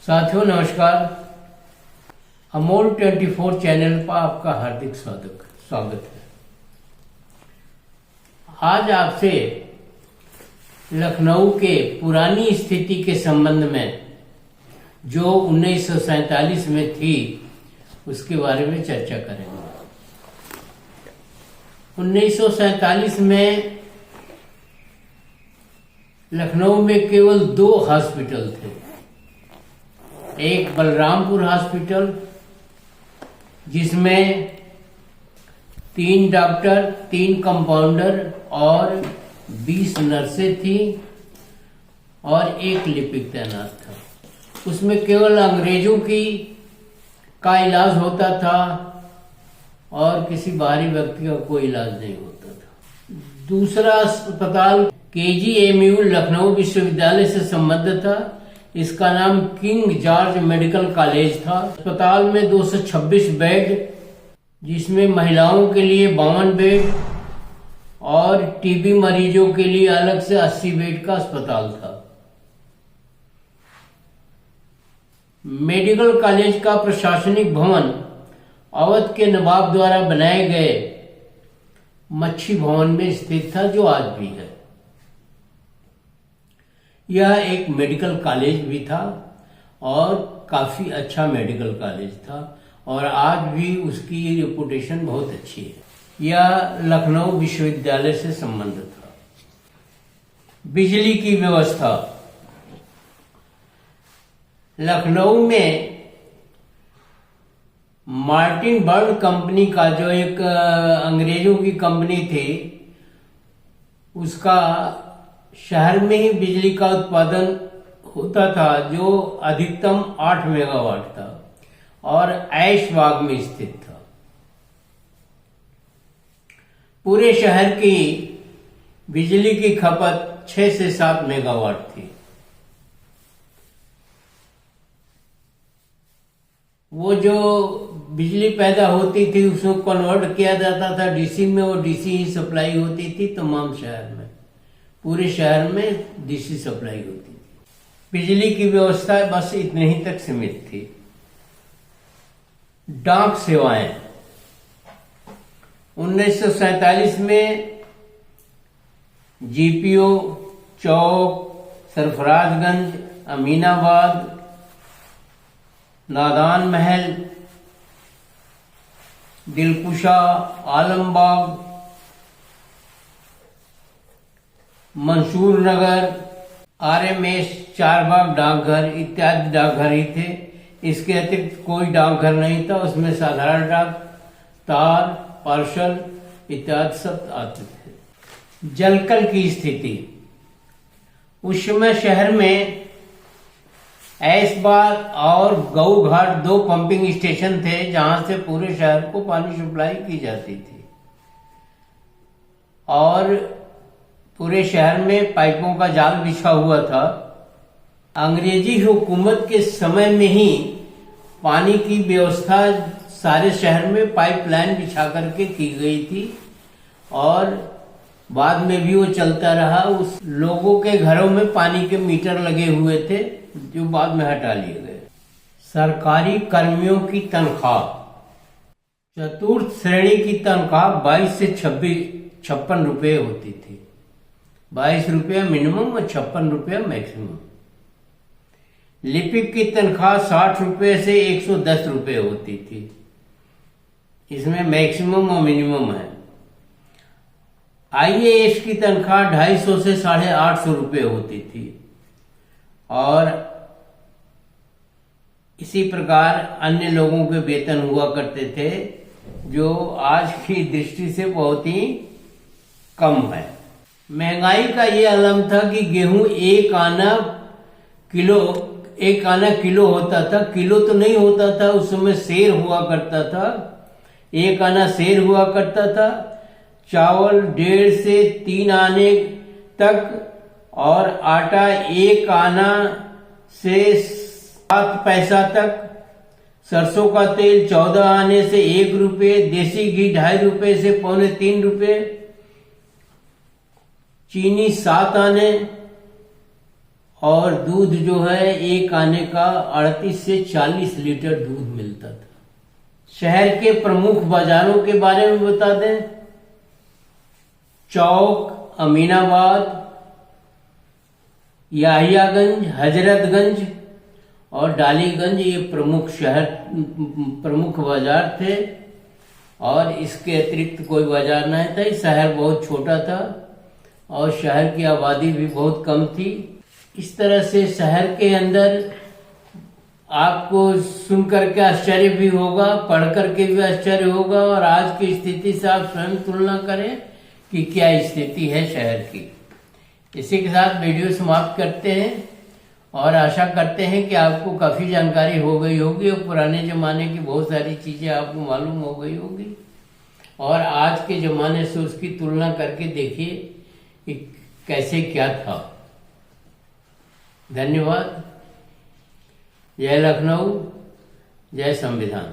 साथियों नमस्कार। अमोल 24 चैनल पर आपका हार्दिक स्वागत है। आज आपसे लखनऊ के पुरानी स्थिति के संबंध में जो 1947 में थी उसके बारे में चर्चा करेंगे। 1947 में लखनऊ में केवल 2 हॉस्पिटल थे। एक बलरामपुर हॉस्पिटल जिसमें 3 डॉक्टर, 3 कंपाउंडर और 20 नर्सें थी और 1 लिपिक तैनात था। उसमें केवल अंग्रेजों का इलाज होता था और किसी बाहरी व्यक्ति का कोई इलाज नहीं होता था। दूसरा अस्पताल KGMU लखनऊ विश्वविद्यालय से संबद्ध था। इसका नाम किंग जॉर्ज मेडिकल कॉलेज था। अस्पताल में 226 बेड, जिसमें महिलाओं के लिए 52 बेड और टीबी मरीजों के लिए अलग से 80 बेड का अस्पताल था। मेडिकल कॉलेज का प्रशासनिक भवन अवध के नवाब द्वारा बनाए गए मच्छी भवन में स्थित था, जो आज भी है। यह एक मेडिकल कॉलेज भी था और काफी अच्छा मेडिकल कॉलेज था और आज भी उसकी रेपुटेशन बहुत अच्छी है। यह लखनऊ विश्वविद्यालय से संबंधित था। बिजली की व्यवस्था लखनऊ में मार्टिन बर्ड कंपनी का, जो एक अंग्रेजों की कंपनी थी, उसका शहर में ही बिजली का उत्पादन होता था, जो अधिकतम 8 मेगावाट था और ऐशबाग में स्थित था। पूरे शहर की बिजली की खपत 6 से 7 मेगावाट थी। वो जो बिजली पैदा होती थी उसको कन्वर्ट किया जाता था डीसी में, और डीसी ही सप्लाई होती थी तमाम शहर में। पूरे शहर में डीसी सप्लाई होती थी। बिजली की व्यवस्था बस इतने ही तक सीमित थी। डाक सेवाएं 1947 में जीपीओ, चौक, सरफराजगंज, अमीनाबाद, नादान महल, दिलकुशा, आलमबाग, मंसूर नगर, RMS, चारबाग डाकघर इत्यादि डाकघर ही थे। इसके अतिरिक्त कोई डाकघर नहीं था। उसमें साधारण डाक, तार, पार्सल इत्यादि सब आते थे। जलकल की स्थिति उस समय शहर में ऐशबाग और गऊ घाट 2 पंपिंग स्टेशन थे, जहां से पूरे शहर को पानी सप्लाई की जाती थी और पूरे शहर में पाइपों का जाल बिछा हुआ था। अंग्रेजी हुकूमत के समय में ही पानी की व्यवस्था सारे शहर में पाइपलाइन बिछा करके की गई थी और बाद में भी वो चलता रहा। उस लोगों के घरों में पानी के मीटर लगे हुए थे, जो बाद में हटा लिए गए। सरकारी कर्मियों की तनख्वाह, चतुर्थ श्रेणी की तनख्वाह 22 से 56 रुपये होती थी। 22 रुपया मिनिमम और 56 रुपया मैक्सिमम। लिपिक की तनख्वाह 60 रुपये से 110 रुपये होती थी। इसमें मैक्सिमम और मिनिमम है। IAS की तनख्वाह 250 से 850 रुपये होती थी और इसी प्रकार अन्य लोगों के वेतन हुआ करते थे, जो आज की दृष्टि से बहुत ही कम है। महंगाई का ये आलम था कि गेहूं 1 आना किलो होता था। किलो तो नहीं होता था, उस समय सेर हुआ करता था। 1 आना सेर हुआ करता था। चावल 1.5 से 3 आने तक और आटा 1 आना से 7 पैसा तक। सरसों का तेल 14 आने से 1 रुपये। देसी घी 2.5 रुपये से 2.25 रुपये। चीनी 7 आने और दूध जो है एक आने का 38 से 40 लीटर दूध मिलता था। शहर के प्रमुख बाजारों के बारे में बता दें। चौक, अमीनाबाद, याहियागंज, हजरतगंज और डालीगंज ये प्रमुख बाजार थे। और इसके अतिरिक्त कोई बाजार नहीं था। शहर बहुत छोटा था और शहर की आबादी भी बहुत कम थी। इस तरह से शहर के अंदर आपको सुनकर के आश्चर्य भी होगा, पढ़ करके भी आश्चर्य होगा, और आज की स्थिति से आप स्वयं तुलना करें कि क्या स्थिति है शहर की। इसी के साथ वीडियो समाप्त करते हैं और आशा करते हैं कि आपको काफ़ी जानकारी हो गई होगी और पुराने ज़माने की बहुत सारी चीज़ें आपको मालूम हो गई होगी, और आज के ज़माने से उसकी तुलना करके देखिए कि कैसे क्या था। धन्यवाद। जय लखनऊ, जय संविधान।